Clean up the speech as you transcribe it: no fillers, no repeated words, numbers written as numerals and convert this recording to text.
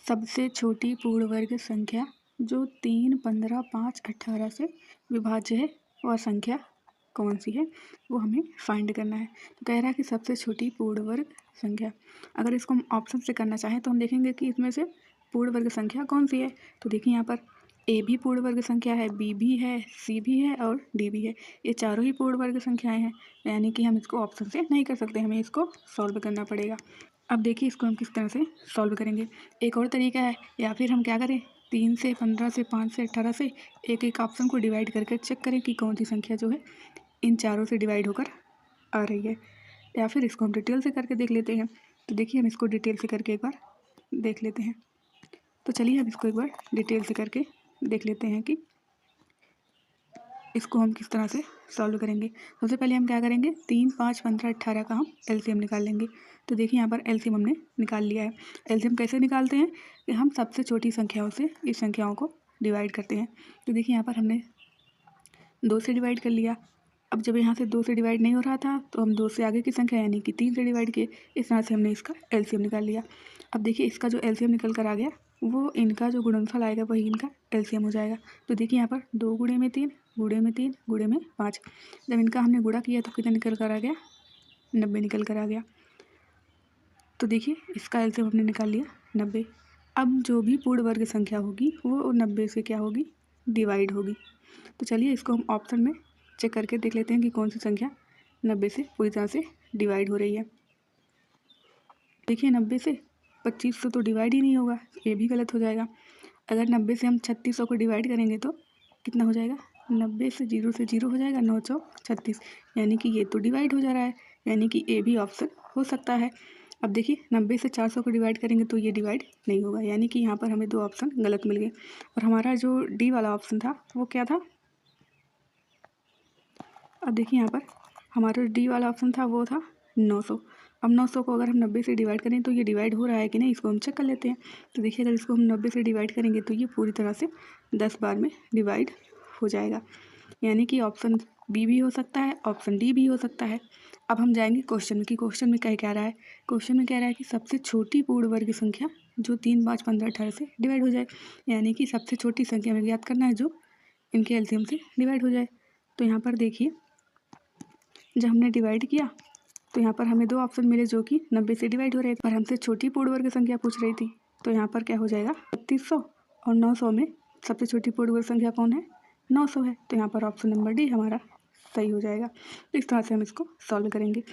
सबसे छोटी पूर्ण वर्ग संख्या जो 3, 15, 5, 18 से विभाज्य है वह संख्या कौन सी है, वो हमें फाइंड करना है। तो कह रहा है कि सबसे छोटी पूर्ण वर्ग संख्या। अगर इसको हम ऑप्शन से करना चाहें तो हम देखेंगे कि इसमें से पूर्ण वर्ग संख्या कौन सी है। तो देखिए यहाँ पर ए भी पूर्ण वर्ग संख्या है, बी भी है, सी भी है और डी भी है। ये चारों ही पूर्ण वर्ग संख्याएं हैं, यानी कि हम इसको ऑप्शन से नहीं कर सकते, हमें इसको सॉल्व करना पड़ेगा। अब देखिए इसको हम किस तरह से सॉल्व करेंगे। एक और तरीका है, या फिर हम क्या करें, 3 से 15 से 5 से 18 से एक एक ऑप्शन को डिवाइड करके चेक करें कि कौन सी संख्या जो है इन चारों से डिवाइड होकर आ रही है। या फिर इसको हम डिटेल से करके देख लेते हैं। तो देखिए हम इसको डिटेल से करके एक बार देख लेते हैं। तो चलिए अब इसको एक बार डिटेल से करके देख लेते हैं कि इसको हम किस तरह से सॉल्व करेंगे। सबसे पहले हम क्या करेंगे, 3, 5, 15, 18 का हम एलसीएम निकाल लेंगे। तो देखिए यहाँ पर एलसीएम हमने निकाल लिया है। एलसीएम कैसे निकालते हैं कि हम सबसे छोटी संख्याओं से इस संख्याओं को डिवाइड करते हैं। तो देखिए यहाँ पर हमने 2 से डिवाइड कर लिया। अब जब यहाँ से 2 से डिवाइड नहीं हो रहा था तो हम 2 से आगे की संख्या यानी कि 3 से डिवाइड किए। इस तरह से हमने इसका एलसीएम निकाल लिया। अब देखिए इसका जो एलसीएम निकल कर आ गया वो इनका जो गुणनफल आएगा वही इनका एलसीएम हो जाएगा। तो देखिए यहाँ पर 2 गुणे में 3 गुणे में 3 गुणे में 5, जब इनका हमने गुणा किया तो कितना निकल कर आ गया, 90 निकल कर आ गया। तो देखिए इसका एलसीएम हमने निकाल लिया 90। अब जो भी पूर्ण वर्ग संख्या होगी वो 90 से क्या होगी, डिवाइड होगी। तो चलिए इसको हम ऑप्शन में चेक करके देख लेते हैं कि कौन सी संख्या 90 से पूरी तरह से डिवाइड हो रही है। देखिए 90 से 2500 तो डिवाइड ही नहीं होगा, ये भी गलत हो जाएगा। अगर 90 से हम 3600 को डिवाइड करेंगे तो कितना हो जाएगा, 90 से 0 हो जाएगा 9 चौक 36, यानी कि ये तो डिवाइड हो जा रहा है, यानी कि ए भी ऑप्शन हो सकता है। अब देखिए 90 से 400 को डिवाइड करेंगे तो ये डिवाइड नहीं होगा, यानी कि यहाँ पर हमें 2 ऑप्शन गलत मिल गए। और हमारा जो डी वाला ऑप्शन था वो क्या था, अब देखिए यहाँ पर हमारा डी वाला ऑप्शन था वो था 900। अब 900 को अगर हम 90 से डिवाइड करें तो ये डिवाइड हो रहा है कि नहीं, इसको हम चेक कर लेते हैं। तो देखिए अगर इसको हम 90 से डिवाइड करेंगे तो ये पूरी तरह से 10 बार में डिवाइड हो जाएगा, यानी कि ऑप्शन बी भी हो सकता है, ऑप्शन डी भी हो सकता है। अब हम जाएंगे क्वेश्चन में कि क्वेश्चन में क्या कह रहा है। क्वेश्चन में कह रहा है कि सबसे छोटी पूर्ण वर्ग संख्या जो 3, 5, 15, 18 से डिवाइड हो जाए, यानी कि सबसे छोटी संख्या में ज्ञात करना है जो इनके एलसीएम से डिवाइड हो जाए। तो यहाँ पर देखिए जब हमने डिवाइड किया तो यहाँ पर हमें 2 ऑप्शन मिले जो कि 90 से डिवाइड हो रहे थे, पर हमसे छोटी पूर्ण वर्ग संख्या पूछ रही थी। तो यहाँ पर क्या हो जाएगा, 3600 और 900 में सबसे छोटी पूर्ण वर्ग संख्या कौन है, 900 है। तो यहाँ पर ऑप्शन नंबर डी हमारा सही हो जाएगा। तो इस तरह से हम इसको सॉल्व करेंगे।